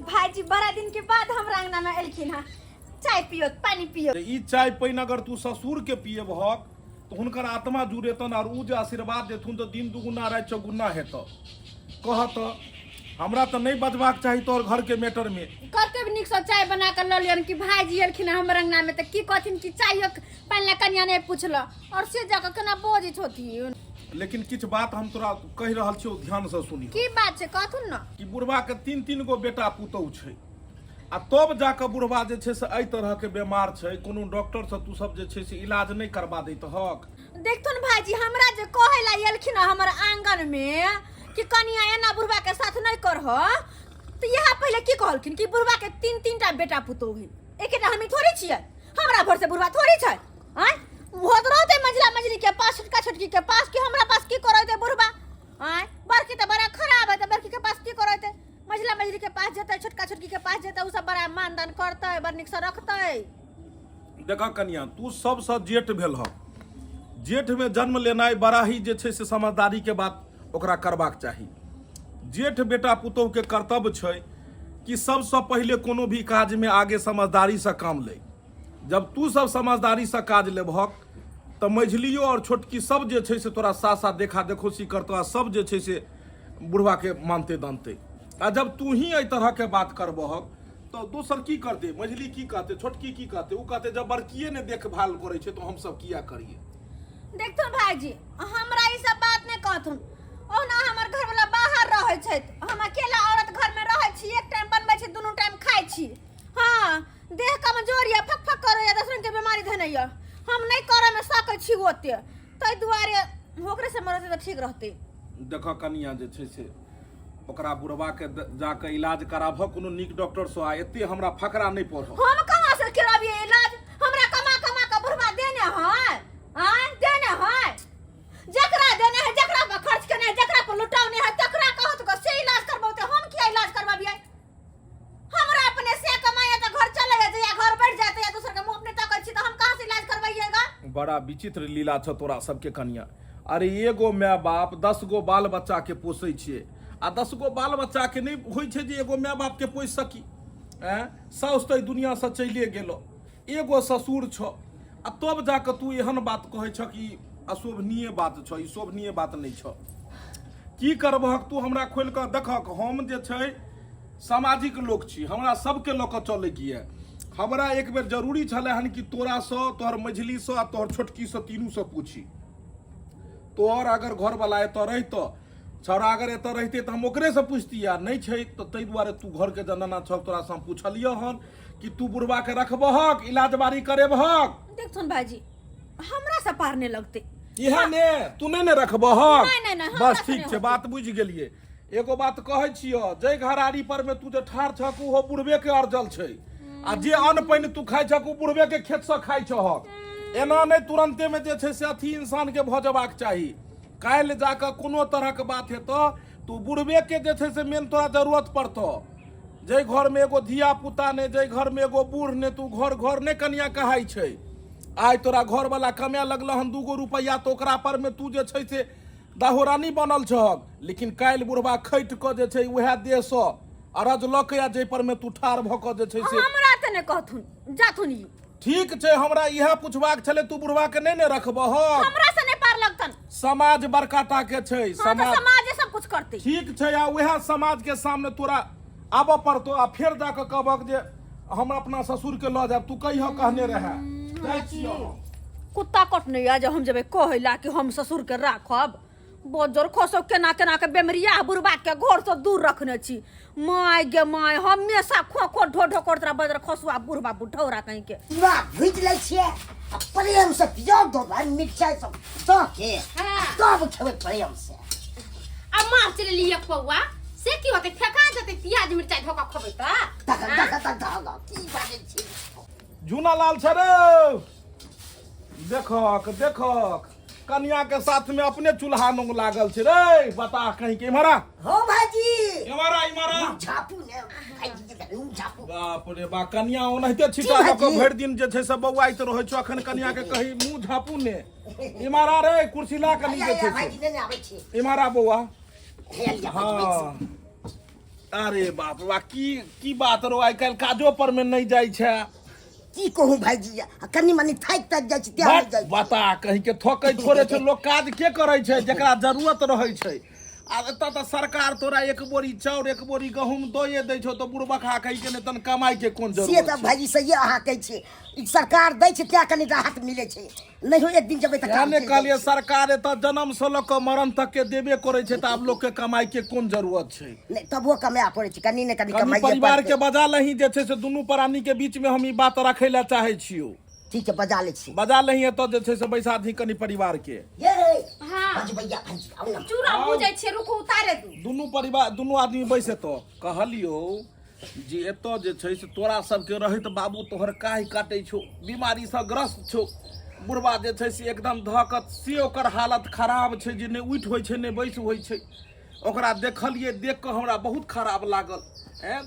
भाईजी बड़ा दिन के बाद हमरा अंगना में एलखिन हैं। चाय पियो पानी पियो। ई चाय पानी अगर तू ससुर के पिए भक तो हुनकर आत्मा जुड़ेतन और उ जे आशीर्वाद देथुन तो दिन दुगुना रात चौगुना हेत। कहत हमरा तो नहीं बजबाक चाही तोर घर के मैटर में। करके भी निक से चाय बना कर ल लियन कि भाईजी एलखिन हमर अंगना में त की कहथिन कि चाय पानी ला कन्या ने पूछल और से जाकर केना बोझ छोथी। लेकिन किछ बात हम तोरा कह रहल छियौ ध्यान से सुनी। की बात छे कहथुन न कि बुढ़वा के तीन गो बेटा पुतौ छै आ तब जाके बुढ़वा जे छै से एहि तरह के बीमार छै कोनो डॉक्टर से तू सब जे छै से इलाज नहीं करबा दैत हक। देखथुन भाईजी हमरा जे कहे ला एलखिन हमर आंगन में कि कन्या एना बुढ़वा के साथ नहीं करह तो यहाँ पहले की कहलखिन कि बुढ़वा के तीन टा बेटा पुतौ है। एकेटा हमी थोड़ी छियै हमरा भर से बुढ़वा थोड़ी छै। आय होत रहते मंजिला मंजिली के पास छोटका छोटकी के पास कि हमरा पास की करते बुढ़वा। आय बड़की तो बड़ा खराब है तो बड़की के पास की करते मंजिला मंजिली के पास जते छोटका छोटकी के पास जते उ सब बड़ा मानदान करते बड़ निक से रखते। देखा कन्या तू सबसे जेठ भेल ह। जेठ में जन्म लेनाइ बड़ा ही जे छै से समझदारी के बात ओकरा करबाक चाही। जेठ बेटा पुतौह के कर्तव्य छै कि सबसे पहले कोनो भी काज में आगे समझदारी से काम ले। जब तू सब समझदारी से काज लेबहक तो मझलियो और छोटकी सब जे छै से तोरा साथ साथ देखा देखोसी करतो सब जे छै से बुढ़वा के मानते दानते। आ जब तू ही एहि तरह के बात करबहक तो दोसर की करते मझली की कहते छोटकी की कहते उ कहते जब बड़किए ने देखभाल करे छै तो हम सब किया करिए। देखथुन भाईजी हमरा ई सब बात नहीं कहथुन ओना हमर घर वाला बाहर रहे छै हम अकेला औरत घर में रहे छी एक टाइम बनबै छी दुनू टाइम खाइ छी। हां देह कमजोर या फक फक करे या दूसरे के बीमारी धने या हम नहीं करे में सकै छी ओते तै दुआरे ओकरे से मरते तो ठीक रहते। देख कनिया जे छै से ओकरा बुढ़वा के जाके इलाज कराबह कोनो नीक डॉक्टर से। आ एते हमरा फकरा नहीं पड़ह। हम कहां से कराबिए इलाज हमरा कमा कमा के बुढ़वा देने है। हां देने है जकरा देने है जकरा पर खर्च करने है जकरा पर लुटाउने है तकरा कहत को से इलाज करबौते हम किया इलाज करबाबिए। हमरा अपने से कमाए तो घर चले जाते या घर बैठ जाते या दूसरे के मुंह अपने तकै छी तो हम कहां से इलाज करवाइएगा। बड़ा विचित्र लीला छ तोरा सबके कनिया। अरे एगो माय बाप 10 गो बाल बच्चा के पोसै छिए आ 10 गो बाल बच्चा के नहीं होई छै जे एगो माय बाप के पोस सकी। साउस तो दुनिया से चले गेलो एगो ससुर छ आ तब जाके तू एहन बात कहै छ कि अशोभनीय बात छ। ई शोभनीय बात नहीं छ। की करबहक तू हमरा खोल के देखक हम जे छै सामाजिक लोक छी हमरा सबके लोक चले की है। हमरा एक बेर जरूरी छले हन कि तोरा से तोहर मझली से आ तोहर छोटकी से तीनू से पूछी। तोहर अगर घर वाला एतऽ रहितो छौड़ा अगर एतऽ रहते तो हम ओकरे से पूछती यार नहीं छै तो तै दुआरे तू घर के जनाना छ तोरा से हम पूछलियो हन कि तू बुढ़वा के रखबहक इलाज बारी करेबहक। देखथुन भाईजी हमरा से पार नहीं लगते इहे ने तू नहीं ने रखबहक। नहीं नहीं बस ठीक छै बात बुझ गेलिए। एगो बात कहै छियो जय घराड़ी पर में तू जे ठार छक ओहो बुढ़वे के अर्जल छै आ जे अन्न पानि तू खाइ छक ओ बुढ़वे के खेत से खाइ छहक। एना नहीं तुरंते में जे छै से अथी इंसान के भ जबाक चाही। काल्हि जाके कोनो तरह के बात हेतो तू बुढ़वे के जे छै से मेन तोरा जरूरत पड़तो। जय घर में एगो धिया पुता ने जय घर में एगो बूढ़ ने तू घर घर ने कनिया कहाई छै। आइ तोरा घर वाला कमाए लगल हन 2 गो रुपया तो ओकरा पर में तू जे छै से दाहोरानी बनल छहक। लेकिन काल्हि बुढ़वा खैट क जे छै उहे देह से अरज लक या जय पर में तू ठार भ क जे छै से हमरा त ने कहथुन जाथुन ई ठीक छै। हमरा इहे पुछबाक छले तू बुढ़वा के नहीं ने रखबहक। हमरा से नहीं पार लगतन समाज बड़काटा के छै समाज सब कुछ करते ठीक छै। आ उहे समाज के सामने तोरा आबऽ पड़तो आ फिर जाके कहबक जे हम अपना ससुर के ल जाब। तू कहियो कहने रहे जाइ छियो कुत्ता कट नहीं आ हम जब कहला कि हम ससुर के राखब बोजर खसो केना केना के बेमरिया बुढ़बा के घर से दूर रखने छी। माय गे माय हमेशा खो खो ढो ढो करत रह बजर खसुआ बुढ़बा बुढ़ौरा कहीं के पूरा भूज ले छिए आ प्रेम से प्यार दो भाई मिर्चाई सब दो के तब खेबे प्रेम से आ मार चले लिए पौवा से की होते फेका जते प्याज मिर्चाई धोका खबे त तक की बाजे छी जूना लाल छ रे देखक देखक कन्या के साथ में अपने चूल्हा नंग लागल छै रे। बता कहीं के इमरा हो भाजी इमरा झापू ने भाजी के झापू बाप रे बा कन्या ओनहिते छिटा क भरि दिन जे छै से बौआइत रहै छ। अखन कन्या के कही मुंह झापू ने इमरा रे कुर्सी ला कनी जे छै भाजी ने आबै छी इमरा बौआ। हे लिया हां अरे बाप रे की बात रो आइ काल्हि काजो पर में नहीं जाइ छै की कहूँ भाईजी कनी मनी थाकि ताकि जाइ छै त्या जाइ छै। बता कहीं के थोकै छोड़े छै लोग काज के करे छै जेकरा जरूरत रहे छै। आब एतऽ तऽ सरकार तोरा एक बोरी चाउर एक बोरी गहूम दोये दै छौ तऽ बुढ़बखा कहि के ने तन कमाई के कोन से जरूरत तऽ छै। भाईजी सही अहाँ कहै छियै ई सरकार दै छै त्या कनी राहत मिलै छै नहीं हो एक दिन जब तक यानी कहलिए सरकार एतऽ जन्म से लऽ कऽ मरण तक के देबे करे छै तऽ आब लोग के कमाई के कोन जरूरत छै। नहीं तबो कमाए पड़ै छै कनी ने कनी कनी कमाइए परिवार पड़तै। के बजा लही जे छै से दुनू प्राणी के बीच में हम ई बात रखै ला चाहे छियो। ठीक है बजा लै छी। बजा लही एतऽ जे छै से बैसा दी कनी परिवार के ये हाँ भाईजी भैया भाईजी आउ ना। चूड़ा बुझै छियै रुको उतारे दू। दुनू परिवार दुनू आदमी बैसे तो कहलियो जे एतऽ जे छै से तोरा सबके रहैत बाबू तोहर काहे काटै छौ बीमारी से ग्रस्त छौ बुढ़बा जे छै से एकदम धकत से ओकर हालत खराब छै जे नहि उठि होइ छै नहि बैस होइ छै। ओकरा देखलिए देख कऽ हमरा बहुत खराब लागल।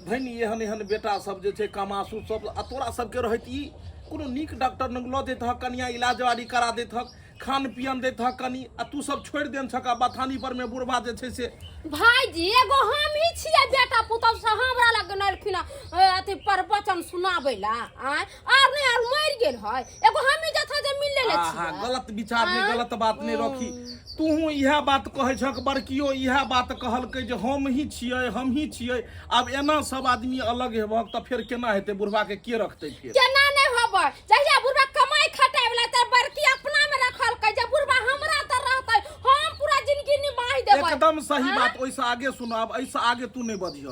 धनी एहन एहन बेटा सब जे छै कमासु सब आ तोरा सबके रहैत ई कोनो नीक डॉक्टर लग लऽ दैत हक कनिया इलाज वाड़ी करा दैत हक खान पियन दैत हक कनी आ तू सब छोड़ि देन छका बथानी पर में बुढ़बा जे छै से भाईजी एगो हम ही छियै बेटा पुतौह से हमरा लग नलखिन अथी प्रवचन सुनाबै ला आर नहीं आर मर गेल है एगो हम ही जथा जे मिल लेले हाँ छियै। गलत विचार में गलत बात नहीं रखी। तू इएह बात कहै छक बड़कियो इएह बात कहलकै जे हम ही छियै अब एना सब आदमी अलग हेबक तऽ फेर केना हेतै बुढ़बा के रखतै फेर केना नहीं होबै जहिया बुढ़बा कमाई खटाइ वाला त बड़की अपना में रखलकै जे बुढ़बा हमरा त रहतै हम पूरा जिंदगी निभाइ देबै। एकदम सही बात। ओइसे आगे सुनाब ऐसे आगे तू नहीं बधिय।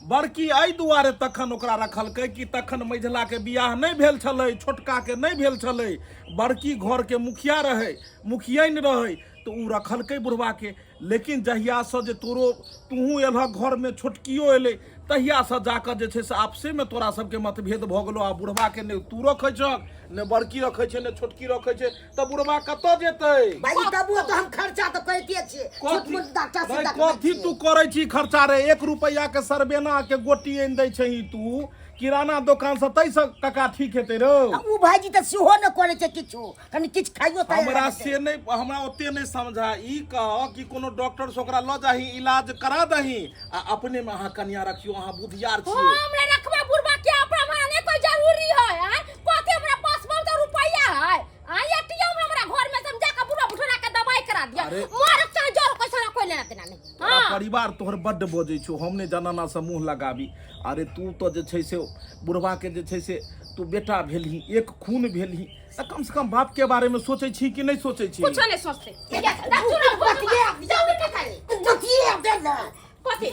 बड़की एहि दुआरे तखन ओकरा रखलकै कि तखन मझिला के बियाह नहीं भेल छलै छोटका के नहीं भेल छलै बड़की घर के मुखिया रहे मुखियन रहे तो उ रखलकै बुढ़वा के। लेकिन जहिया से जे तोरो तूहू एलह घर में छोटकियो एलै तहिया से जाकर जे छै से आपसे में तोरा सबके मतभेद भऽ गेलो। आ बुढ़वा के ने तू रखै छक ने बड़की रखै छै ने छोटकी रखै छै तऽ बुढ़वा कतऽ जेतै। भाईजी तबो तो हम खर्चा तो करते छियै छोट मोट डॉक्टर से कथी तू करै छी खर्चा रे 1 रुपया के सरबेना के गोटी आनि दै छही तू किराना दुकान से 23 टका ठीक हेतै रो। उ भाईजी त सेहो न करे छै किछु कनी किछ खाइयो त हमरा से नहीं हमरा ओते नहीं समझा ई कह कि कोनो डॉक्टर से ओकरा ल जाही इलाज करा दही आ अपने में अहाँ कन्या रखियो अहाँ बुधियार छियै। हम ले रखबा बुढ़बा के अपना में नहीं कोई जरूरी है कते हमरा पास बहुत रुपया है एटीएम हमरा घर में समझा के बुढ़ा बुढ़ा के दवाई करा दिया मोर चाहे जोर कैसा कोई लेना देना नहीं। तोरा परिवार तोहर बड्ड बजै छौ हम नहीं जनाना से मुंह लगाबी। अरे तू तो जे छै से बुढ़वा के जे छै से तू बेटा भेलही एक खून भेलही तऽ कम से कम बाप के बारे में सोचै छी कि नहीं सोचै छी। कुछ नहीं सोचते बतिए दे ना कथी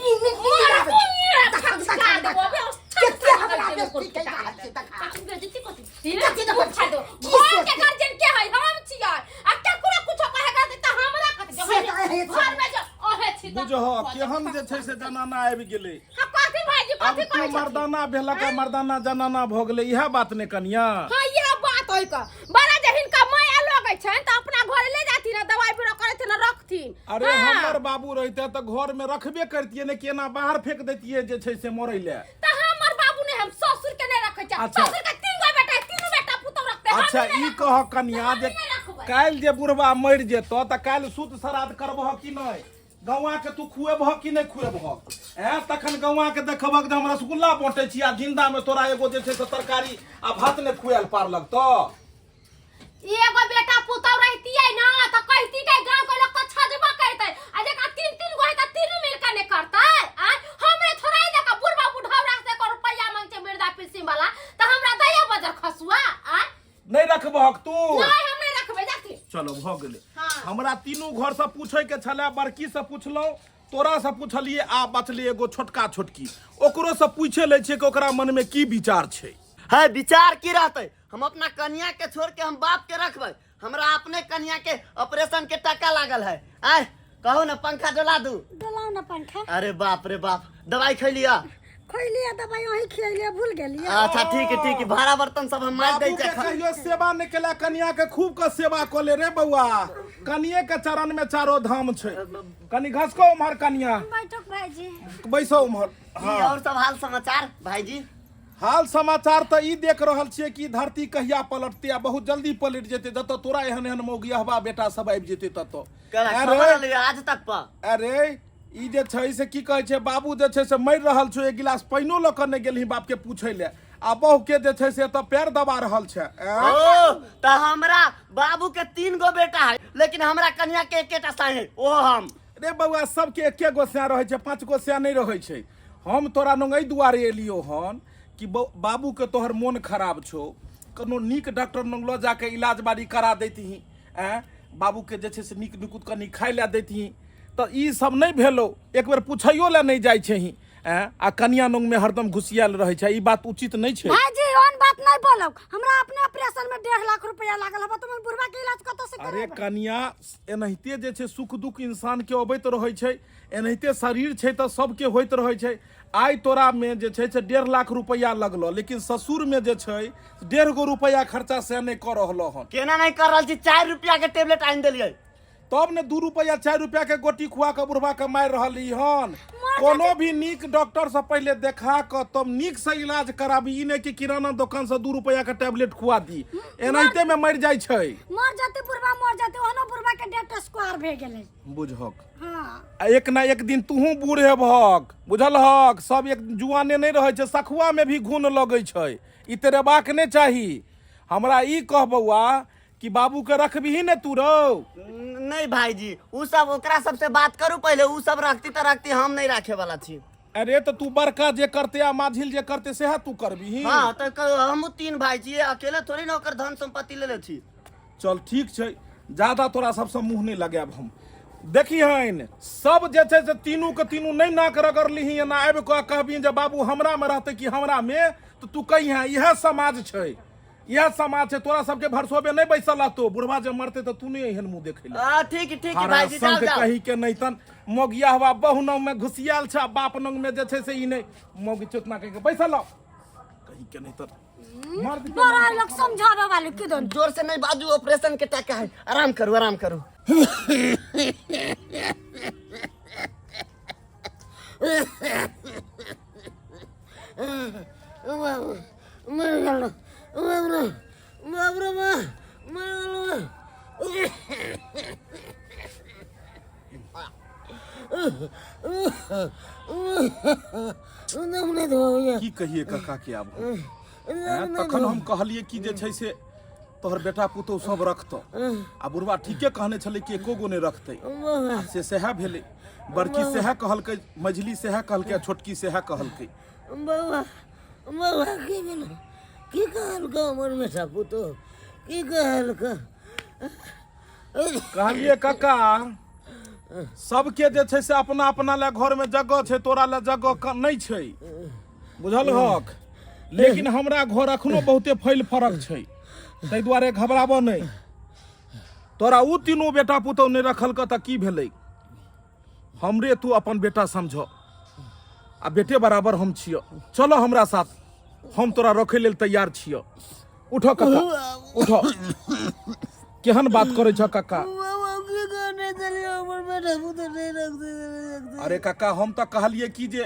बुझह केहन जे छै से जनाना आबि गेलै अब तू मर्दाना भेलक मर्दाना जनाना भऽ गेलै इएह बात ने कनिया। बड़ा जहिन का माया लगै छै त अपना घर ले जाती ना दवाई बीरो करथिन ना रखथिन। अरे हमर बाबू रहते तऽ घर में रखबे करतिए ने केना बाहर फेंक देतिए जे छै से मरै ले। त हमर बाबू ने हम ससुर के नहीं रखै छै ससुर के 3 गो बेटा 3 बेटा पुतौ रखते। अच्छा ई कह कनिया जे काल्हि जे बुढ़वा मरि जेतौ तऽ काल्हि सूत श्राद्ध करबह कि नहीं गौवा के तू खुएबह कि नहीं खुएबह तखन गौवा के देखबह जे हम रसगुल्ला बाँटै छी आ जिंदा में तोरा एगो जे छै से तरकारी आ भात नहीं खुआल पार लगतौ। एगो बेटा पुतौ रहतियै ना त कहती के गांव के लोग त छजबा करतै आ जेका 3 गो है त तीनों मिलकर ने करतै हमरे थोड़ा देखा बुढ़वा बुढ़ौरा से को रुपया मांगते मृदा पिलसिम वाला त हमरा दया बजर खसुआ नहीं रखबह तू नहीं हम नहीं रखबे जाती। चलो भ गेलै हमरा तीनू घर से पूछे के छले बड़की से पूछलौ तोरा से पूछलिए आ बचले एगो छोटका छोटकी ओकरो से पूछे ले छियै कि ओकरा मन में की विचार छै। है विचार की रहते हम अपना कन्या के छोड़ के हम बाप के रखबे हमरा अपने कन्या के ऑपरेशन के टका लागल है आय कहो ना पंखा डला दू डलाओ ना पंखा। अरे बाप रे बाप दवाई खैलिया खैलिए दवाई वही खियलिए भूल गेलिए। अच्छा ठीक है भाड़ा बर्तन सब हम मार दै बाबू के कहियो सेवा नहीं केला कन्या के खूब के सेवा कोले रे बउआ कनिये के चरण में चारो धाम छै कनी घसको उम्हर कन्या बैठक भाईजी बैसो उम्हर। और सब हाल समाचार भाईजी हाल समाचार तो ई देख रहल छियै कि धरती कहिया पलटते आ बहुत जल्दी पलट जेते जत तोरा एहन एहन मौगियाहबा बेटा सब आबि जेते तत। आज तक पा अरे ई जे छै से की कहै छै बाबू जे छै से मरि रहल छौ, एक गिलास पानियो लऽ कऽ नहि गेलही बाप के पूछै ले, आ बहू के जे छै से तऽ पैर दबा रहल छै। ओ तो हमरा बाबू के 3 गो बेटा है, लेकिन हमरा कन्या के एकेटा साई है, ओ हम। रे बउआ सबके एके गो सैं रहै छै, 5 गो सैं नहीं रहै छै। हम तोरा लग एहि दुआरे एलियो हन कि बाबू के तोहर मोन खराब छौ, कोनो नीक डॉक्टर लग लऽ जाके इलाज बाड़ी करा दैतही, बाबू के जे छै से नीक निकुत कनी खाइ लए दैतही, तऽ ई सब नहीं भेलो, एक बेर पूछैयो लए नहीं जाइ छही, आ कनिया नंग में हरदम घुसियाल रहै छै, ई बात उचित नहीं छै। भाईजी ओन बात नहीं बोलब, हमरा अपने ऑपरेशन में 1.5 लाख रुपया लागल हबा, तुम बुढ़वा के इलाज कत से अरे कनिया एनाहिते जे छै सुख दुख इंसान के अबैत रहै छै, एनाहिते शरीर छै तऽ सबके होइत रहै छै। आइ तोरा में जे छै से 1.5 लाख रुपया लगलो, लेकिन ससुर में जे छै 1.5 गो रुपया खर्चा से नहीं कर रहलो हन। केना नहीं कर रहल छी, 4 रुपया के टेबलेट आनि देलियै, तब ने 2 रुपया 4 रुपया के गोटी खुआ के बुढ़वा के मारि रहली हन। कोनो भी नीक डॉक्टर से पहले देखा के तब नीक से इलाज कराबी, ई नहीं कि किराना दुकान से 2 रुपया के टेबलेट खुआ दी, एनाहिते में मर जाय छै। मर जाते बुढ़वा, मर जाते ओनो बुढ़वा के 1.5 स्क्वायर भे गेलै। बुझहक हां एक ना एक दिन तूहू बूढ़ हेबहक, बुझलहक। सब एक जुआने नहीं रहे छै, सखुआ में भी घून लगे छै, ई तेरे बाक नहीं चाही। हमरा ई कह बउआ कि बाबू के रखबही ने तू रहो। नहीं भाईजी, उ सब ओकरा सबसे बात करू पहले, उ सब रखती तो रखती, हम नहीं रखे वाला छी। अरे तो तू बड़का जे करते आ माझिल जे करते सेहा तू करबी। हाँ तो हम 3 भाई छी, अकेले थोड़ी ना ओकर धन संपत्ति ले छी। चल ठीक छै, ज्यादा तोरा सबसे मुंह नहीं लगाब हम। देखी हन सब जे छै से तीनू के तीनू नहीं नाक रगड़लीही, एना आबि कऽ कहबी जे बाबू हमरा में रहते कि हमरा में, तो तू कही है यह समाज छै, यह समाज छै। तोरा सबके भरसोबे नहीं बैसल रहतो, बुढ़वा जे मरते तो तू नहीं एहन मुंह देखे ले। ठीक है भाईजी, जाओ जाओ। कही के नहीं तन मोगिया हवा बहु नंग में घुसियाल छ, बाप नंग में जे छै से ई नहीं मोगी चेतना कह के बैसल रह, कही के नहीं तन मर्द के बड़ा लोग समझावे वाले के दोन। जोर से नहीं बाजू, ऑपरेशन के टाका है, आराम करो आराम करो। की कहिए काका के आब तखन हम कहलिए कि जे छै से तोहर बेटा पुतौ सब रखतो, आ बुढ़वा ठीके कहने छले कि एको गो नहीं रखते, से सेहा भेले। बड़की सेहा कहलकै, मझली सेहा कहलकै, छोटकी सेहा कहलकै। बाबा बाबा की भेल, की कहलकै हमर बेटा पुतौ, की कहलकै? कहलिए काका सबके जे छै से अपना अपना ले घर में जगह छै, तोरा ले जगह नहीं छै, बुझल हक। लेकिन हमरा घर अखनो बहुते फैल फरक छै, ताहि दुआरे घबराबो नहीं। तोरा उ तीनों बेटा पुतौ नहीं रखल त की भेलै? हमरे तू अपन बेटा समझ, आ बेटे बराबर हम छियो। चलो हमरा साथ, हम तोरा रखे लेल तैयार छियो। उठो काका उठो। केहन बात करे छ काका? अरे काका हम तो कहलिए कि जे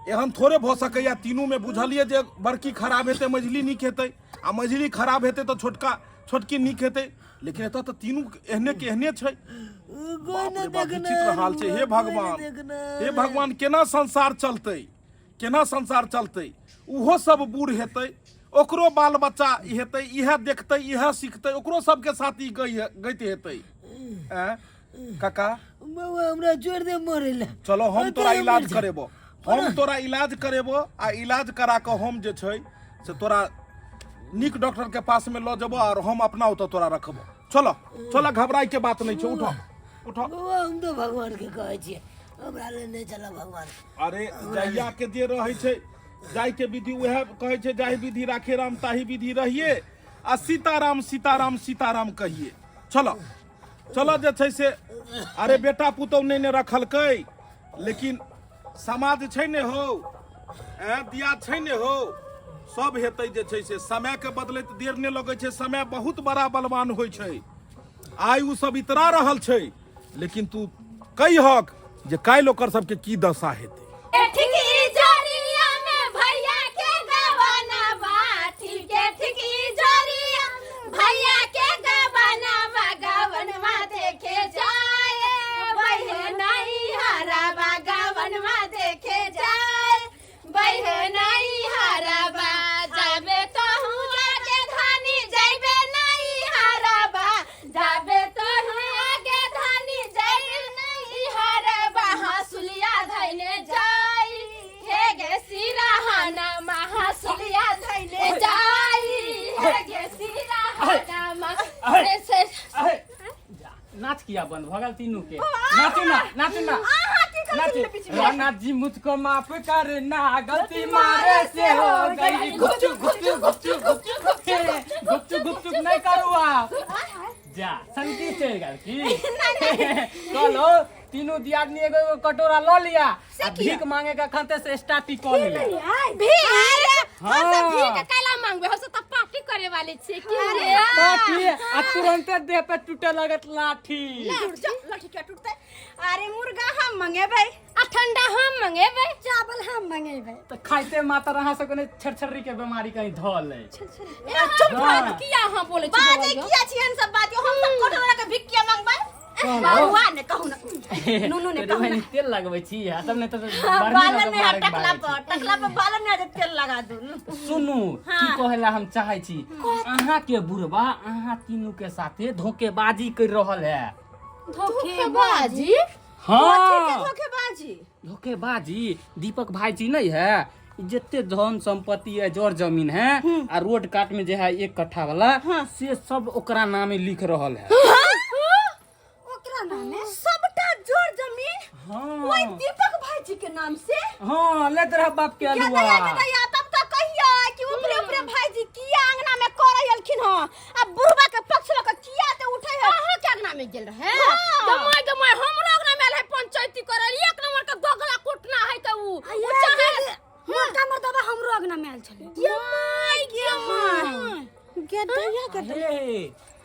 एहन थोड़े भ सकैया, तीनू में बुझलिए जे बड़की खराब हेतै मझली नीक हेतै, आ मझली खराब हेतै तो छोटकी नीक हेतै, लेकिन एतऽ तो तीनू एहने के एहने छै। बाप रे बाप, विचित्र हाल छै। हे भगवान, हे भगवान, केना संसार चलतै, केना संसार चलतै? उहो सब बूढ़ हेतै, ओकरो बाल बच्चा हेतै, इहे देखतै, इहे सीखतै, ओकरो सबके साथ ई गइत हेतै। काका बाबा हमरा छोड़ दे मरे ला। चलो हम तोरा इलाज करेबो, हम तोरा इलाज करेबो, आ इलाज करा के हम जे छै से तोरा नीक डॉक्टर के पास में लो जबो, और हम अपना ओतऽ तोरा रखबो। चलो चलो, घबराई के बात नहीं छै। उठो उठो। बाबा हम तो भगवान के कहै छियै, हमरा ले नहीं चला भगवान। अरे जहिया के जे रहै छै जाय के विधि उहे कहै छै, जाहि विधि राखे राम ताहि विधि रहिए, आ सीताराम सीताराम सीताराम कहिए। चलो चलो जे छै से, अरे बेटा पुतौ नहीं ने रखलकै, लेकिन समाज छै ने हो, दिया छै ने हो, सब हेतै जे छै से। समय के बदलैत देर नहीं लगे छै, समय बहुत बड़ा बलवान होइ छै। आइ उ सब इतरा रहल छै, लेकिन तू कहिहक जे काल्हि ओकर सबके की दशा हेतै। भैया के गबनवा गवन मा देखे जाए, बहे नहीं हरा किया बंद भगल तीनों के नाचो ना नाचो राना जी मुझको माफ करना गलती मारे से हो गई गुपचुप नहीं करूआ जा संगीत चल गल की चलो तीनों दियादनी एगो कटोरा लो लिया आ भीख मांगे का खंते से स्टार्ट कर ले हम सब भीख काला मांगबे हम सब त पार्टी करे वाले छे की रे पार्टी आ तुरंत देह पे टूटे लगत लाठी लाठी क्या टूटते अरे मुर्गा हम मंगेबै आ ठंडा हम मंगेबे चावल हम मंगेबै तो खाइते माता रहा सको ने छरछरी के बीमारी कहीं धल है चुप रह किया हां बोले छी बाजे किया छी हम सब बात हम सब कटोरा के भिकिया मंगबै बाबुआ ने कहू ना नुनु ने कहू ना तेल लगबै छी आ तब ने तो बालन में टकला पर बालन में तेल लगा दू सुनू की कहेला हम चाहै छी अहाँ के बुढ़वा अहाँ तीनों के साथे धोखेबाजी कर रहल है धोखेबाजी हाँ धोखेबाजी दीपक भाईजी नहीं है जितने धन संपत्ति है जोर जमीन है आ रोड काट में जो है 1 कट्ठा वाला से सब ओकरा नामे लिख रहल है ओकरा नामे सबटा जोर जमीन हाँ ओए दीपक भाईजी के नाम से हाँ ले तेरा बाप के अलुआ या तब तक कहिया कि ऊपरे भाईजी किया अंगना में करैलखिन ह अब बुढ़वा के पक्ष लक किया ते उठै है अहाँ के अंगना में गेल रहे दमाय हमरो अंगना में है पंचायती करल 1 नंबर के गगला कुटना है त उ चाहे मोटा मर्दबा हमरो अंगना में आयल छले गेदया के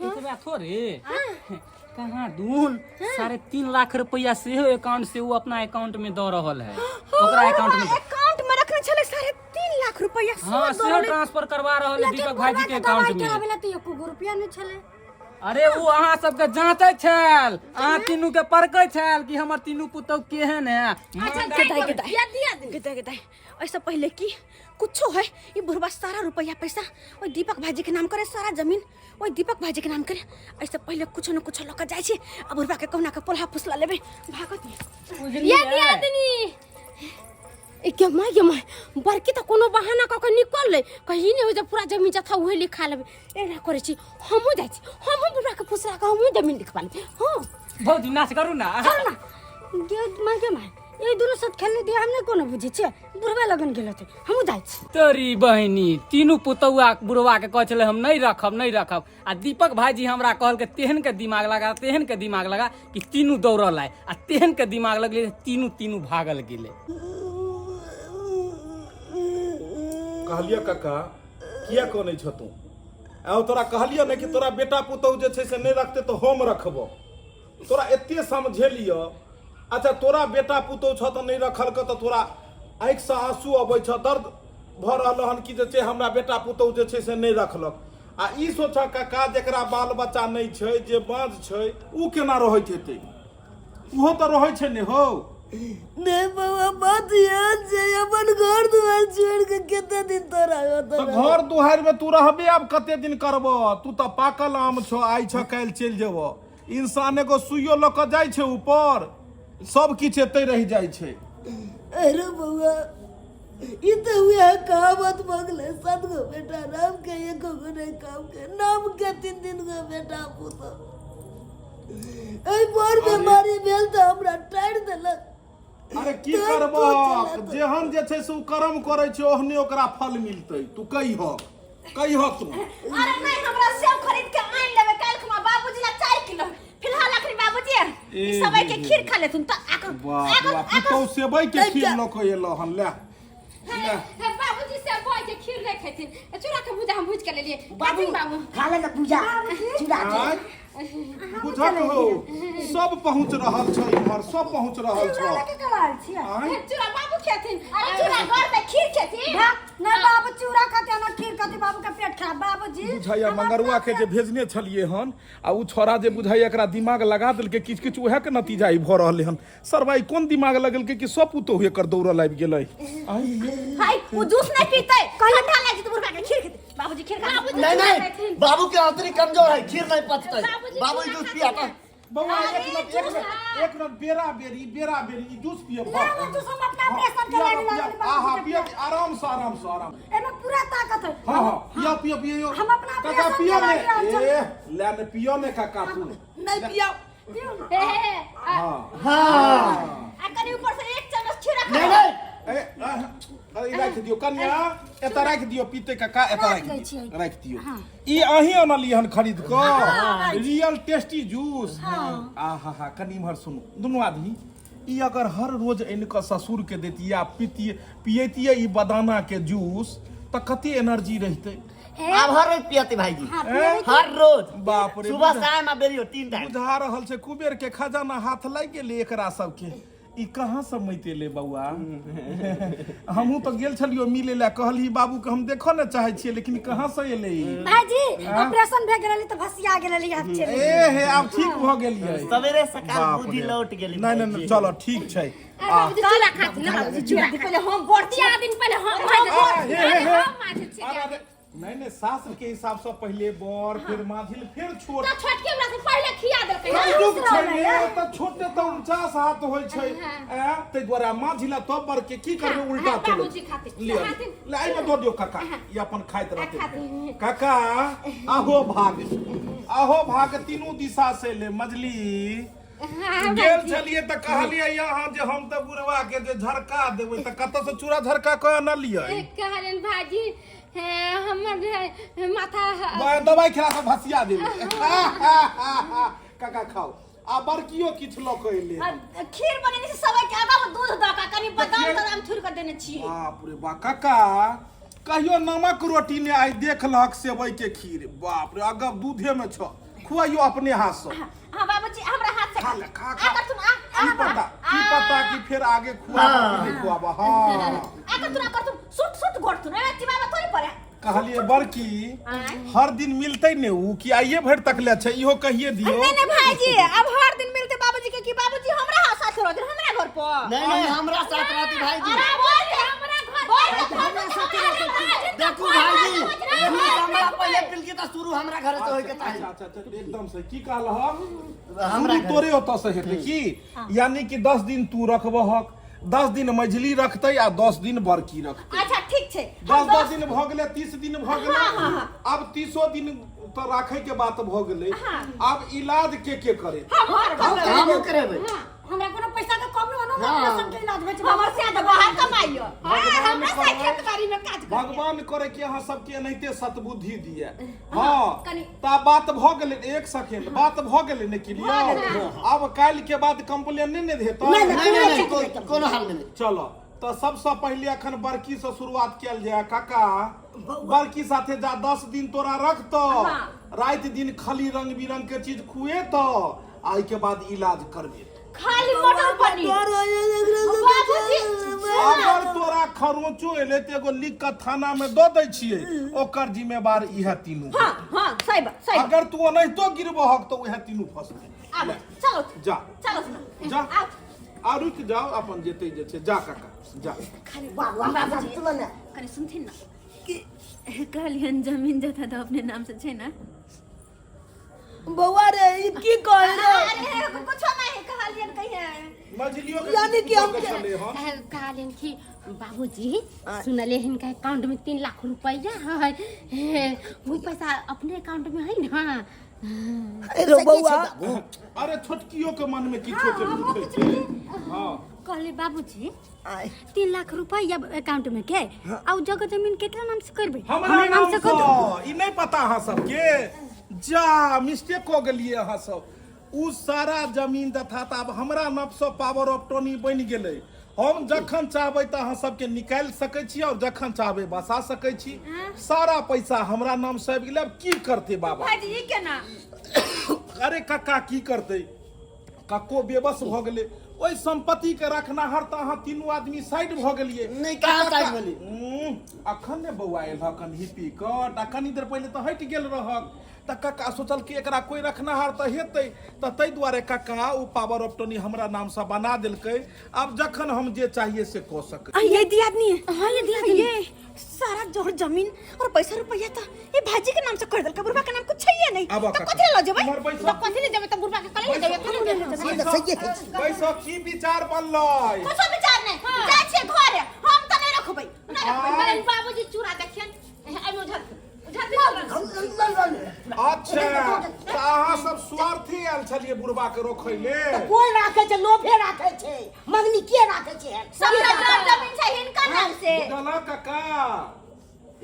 इतना थोड़े कहाँ दून 3.5 लाख रुपया से अकाउंट से वो अपना अकाउंट में दे रहल है ओकरा अकाउंट में रखने छले 3.5 लाख रुपया हाँ से ट्रांसफर करवा रहल है दीपक भाईजी के अकाउंट में वाला त 1 रुपया नहीं छले अरे वो अहाँ सबके जांचै छल अहाँ तीनू के परकै छल कि हमर तीनू पुतौ केहन है गेदाय ऐसा पहले की कुछो है ये बुढ़वा सारा रुपया पैसा ओए दीपक भाईजी के नाम करे सारा जमीन ओए दीपक भाईजी के नाम करे ऐसे पहले कुछ न कुछ लक जाय छै अब बुढ़वा के कहना के पोल्हा फुसला लेबे भागत ये दियादनी के माय बड़की त कोनो बहाना क के निकल ले कहीं नहीं हो जे पूरा जमीन जथा उहे लिखा लेबे एना करे छी हमहु जाय छी हम बुढ़वा के फुसला के हमहु जमीन लिखवा लेबे हां बहुत नाच करू ना चल ना के माय ये दोनों साथ खेलने दिया हमने कोनो बुझे छे बुढ़वा लगन गेल थे हमहु जाय छी तोरी बहिनी तीनू पुतौआ बुढ़वा के कह छले हम नहीं रखब आ दीपक भाईजी हमरा कहल के तेहन के दिमाग लगा कि तीनू दौड़ल आए आ तेहन के दिमाग लगले तीनू भागल गेले कहलिया काका किया कोनै छ तू आ तोरा कहलिया ने कि तोरा बेटा पुतौ जे छै से नहीं रखते तो हम रखबो तोरा एते समझेलियो अच्छा तोरा बेटा पुतौ छ त नहीं रखल के तो तोरा आँख से आंसू अबै छ दर्द भ रहल हन कि जे छै हमरा बेटा पुतौ जे छै से नहीं रखलक आ ई सोचा काका जेकरा बाल बच्चा नहीं छै जे बाँझ छै ऊ केना रहैत हेतै उहो त रहै छै ने हो नहीं बाबा बात याद से अपन घर दुआर छोड़ के कितने दिन तो रहा तो घर दुआर में तू रहबे अब कते दिन करबो तू तो पाकल आम छो आई छ काल चल जेबो इंसान एगो सुइयो ल के जाय छै ऊपर सब किछ एते रह जाय छै अरे बाबा ये तो हुआ कहावत बगले 7 गो बेटा नाम के 1 गो नहीं काम के नाम के 3 गो बेटा पुतो ए बोर बीमारी भेल त हमरा टाइर देलक अरे की करबो जेहन जे छै से उ कर्म करै छै ओहने ओकरा फल मिलतै तू कहिह तू अरे नहीं हमरा सेव खरीद के आन लेबे काल खमा बाबूजी ला 4 किलो फिलहाल अखरी बाबूजी ई सबई के खीर खा लेथुन त वाह पुतौ सेबै के खीर ल के एलो हन ले बाबूजी से बोल के खीर नहीं खेथिन चूड़ा के भुजा हम भुज के ले लिए बाबू बाबू खा ले पूजा चूड़ा बुझल हो सब पहुंच रहल छ इमहर सब पहुंच रहल छ के कराल छिया चूड़ा बाबू खेथिन अरे चूड़ा घर में खीर खेती ना बाबू चूड़ा खाते ना खीर खाते बाबू का पेट खराब बाबूजी बुझाइया मंगरुआ के जे भेजने छलिए हन आ उ छोरा जे बुझाइया एकरा दिमाग लगा देल के किछ उहे के नतीजा ई भ रहले हन सरवाई कोन दिमाग लगल के कि सब पुतो हुए कर दौड़ल आबि गेलै हाय वो जूस नहीं पीते ठंडा लागी तो बुढ़वा के खीर खेती बाबूजी खीर खा नहीं बाबू के आंतरी कमजोर है खीर नहीं पचतै बाबू जूस पिया था बउआ एक मिनट बेरा बेरी जूस पिए तू सब अपना ऑपरेशन कराने लगे आहा पिए आराम से एमे पूरा ताकत है हां पियो हम अपना काका ऑपरेशन पियो कराने ने ए ले ने पियो ने काका तू नहीं पिया आ कनी ऊपर से एक चम्मच खीरा नहीं खा नहीं अरे राख दियो कन्या एता राख दियो पीते काका एता राख दियो ई अही अनली हन खरीद को रियल टेस्टी जूस आहा हा कनी भर सुनो दोनों आदमी ई अगर हर रोज इनका ससुर के देती या पियतिए ई बदाना के जूस त कते एनर्जी रहते अब हर रोज पियती भाईजी हर रोज बाप रे सुबह शाम आ बेरियो 3 टाइम बुझा रहल छै कुबेर के खजाना हाथ लाग गेलै एकरा सबके ई कहाँ से मैते ले बउआ हमहू तो गेल छलियो मिले ला कहली बाबू के हम देखो न चाहे छियै लेकिन कहाँ से एले भाईजी ऑपरेशन भे गेलै त भसिया गेलै आप चले ए हे आब ठीक भ गेलियै सवेरे सकाल बुद्धि लौट गेली नहीं चलो ठीक छै बाबूजी चूड़ा खाती ना बाबूजी चूड़ा पहले हम बढ़ती दिन पहले हम नहीं सास के हिसाब से पहले बर फिर माझिल फिर छोट छोटके हमरा से पहले खिया देलकै दुख छै त छोटे त 49 हाथ होय छै ते द्वारा माझिला तो बर के की करबे उल्टा चलो बाबूजी खातिर ले आई में दो दियो काका ये अपन खाइत रहते काका आहो भाग तीनों दिशा से ले मजली गेल छलिए त कहलिए यहाँ जे हम त बुढ़वा के जे झरका देबै त कत से चूड़ा झरका क न लियै कहलन भाजी हमर माथा दवाई खिला के भसिया देबै काका खाओ आ बरकियो किछ ल कइले खीर बनेने से सबे के आधा में दूध द का कनी बादाम थूर के देने छियै बाप रे बा काका कहियो नमक रोटी ने आई देख लहक सेवई के खीर बाप रे अगब दूधे में छ खुआइयो अपने हाथ से हां बाबूजी हमरा हाथ से खा आकर तुम की पता कि फिर आगे खुआबा हां आकर तुम सुट गोड़ तुम ए चिबाबा थोड़ी पड़े कहलिए बड़की हर दिन मिलते ने ऊ कि आइए भर तक ले छै इहो कहिए दियो नहीं भाईजी अब हर दिन मिलते बाबूजी के कि बाबूजी हमरा साथ रह दे हमरा घर पर नहीं हमरा साथ रहती भाईजी अरे बोल दे हमरा घर देखो भाईजी हमरा पहले पिलकी त शुरू हमरा घर से होय के ताई अच्छा एकदम से की कहल हमरा तोरे होता से हेतै की यानी कि 10 दिन तू रखबहक 10 दिन मझली रखते या 10 दिन बड़की रखते अच्छा ठीक छै 10 दिन भ गेलै 30 दिन भ गेलै अब 30 दिन तो राखे के बात भ गेलै अब इलाज के करे हम करेबै हमरा कोनो पैसा के कमी हो ना ऑपरेशन के इलाज में हमर से त बाहर कमाइयो हमरा से खेतबाड़ी में काज कर भगवान करे कि अहाँ सबके एनाहिते सतबुद्धि दिए हां ता बात भ गेलै 1 सेकंड बात भ गेलै ने क्लियर अब काल के बाद कंप्लेन नहीं देत नहीं कोनो हाल में नहीं चलो तो सबसे पहले अखन बड़की से शुरुआत किया जाए काका बड़की साथे जा 10 दिन तोरा रख तो रात दिन खाली रंग बिरंग के चीज खुए तो आई के बाद इलाज करबे खाली मटन पनीर बाबूजी अगर तोरा खरोचो एले त एगो लिख के थाना में द दै छियै ओकर जिम्मेवार इहे तीनू हां सही बात अगर तू ओनहितो गिरबहक तो उहे तीनू फसबे अब चलो जा जा आ रुक जाओ अपन जेते जे छै जा काका जा खाली बाबूजी चलो ना कने सुनथिन ना कि कहलियन जमीन जथा तो अपने नाम से छै ना बउआ रे ई की कह रे अरे कुछ नहीं कहलियन कहिए मझलियो के यानी कि हम कहलन कि बाबूजी सुनले हिनका अकाउंट में 3 लाख रुपया है वो पैसा अपने अकाउंट में है ना अरे बउआ अरे छोटकियो के मन में की छोटे छै हां कहले बाबूजी 3 लाख रुपया अकाउंट में के आ जगह जमीन केकरा नाम से करबे हमरा नाम से ई नहीं पता अहाँ सबके जा मिस्टेक हो गेलिए अहाँ सब उ सारा जमीन तथा अब हमरा नाम से पावर ऑफ टर्नी बन गेलै हम जखन चाहबै त अहाँ सबके निकाल सकै छी और जखन चाहबै बसा सकै छी सारा पैसा हमरा नाम से आबि गेलै अब की करते बाबा भाईजी ई केना अरे काका की करते कको बेबस भ गेलै ओइ संपत्ति के रखनाहर त अहाँ तीनों आदमी साइड भ गेलिए नहीं कहां साइड भेली अखन ने बौआ एल कन हिपी कट आ कनी देर पहले तो हट गेल रहक त काका सोचल कि एकरा कोई रखनाहार त हेतै त तै दुआरे काका उ पावर ऑफ टर्नी हमरा नाम से बना देलकै अब जखन हम जे चाहिए से क सकै ये दिया आदमी हां ये दिया ये सारा जोर जमीन और पैसा रुपया तो ये भाजी के नाम से कर देलका बुढ़वा के नाम कुछ है नहीं अब तो कथि ल जेबै तो कथि ले जेबै त बुढ़वा के कले ले जेबै पैसा की विचार बनलै कुछ विचार नहीं जा छे घरे हम त नहीं रखबै नहीं बाबूजी चूड़ा देखियन एमे उधर अच्छा अहाँ सब स्वार्थी आयल छलिए बुढ़बा के रोकै ले कोई राखे छे लोभे राखे छे मंगनी के राखे छे सबटा जमीन छै हिनका नाम से बुझल काका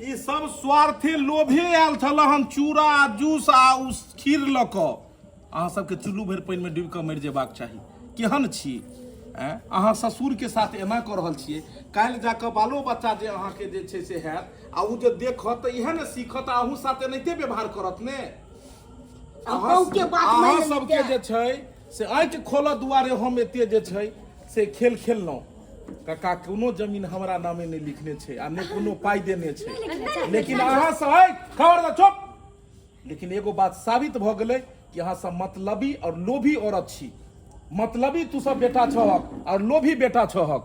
ई सब स्वार्थी लोभे आयल छल हन चूड़ा जूस आ उस खीर ल क अहाँ सबके चुल्लू भरि पानि में डूबि कऽ मरि जेबाक चाही केहन छी अहाँ ससुर के साथ एना कऽ रहल छियै काल्हि जाकऽ बालो बच्चा जे अहाँके जे छै से हैत आ उ जे देखत तऽ इहे ने सीखत अहूँ साथ एनाहिते व्यवहार करत ने अहाँ सबके जे छै से आँखि खोलऽ दुआरे हम एते जे छै से खेल खेललहुँ काका कोनो जमीन हमरा नामे नहीं लिखने छै आ ने कोनो पाई देने छै लेकिन अहाँ सब खबरदार चुप लेकिन एगो बात साबित भ गेलै कि अहाँ सब मतलबी और लोभी औरत छी मतलबी तू सब बेटा छहक और लोभी बेटा छहक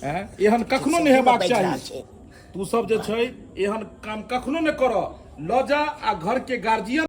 एहन कखनो नहीं हेबाक चाही तू सब जे छै एहन काम कखनो नहीं कर ल जा आ घर के गार्जियन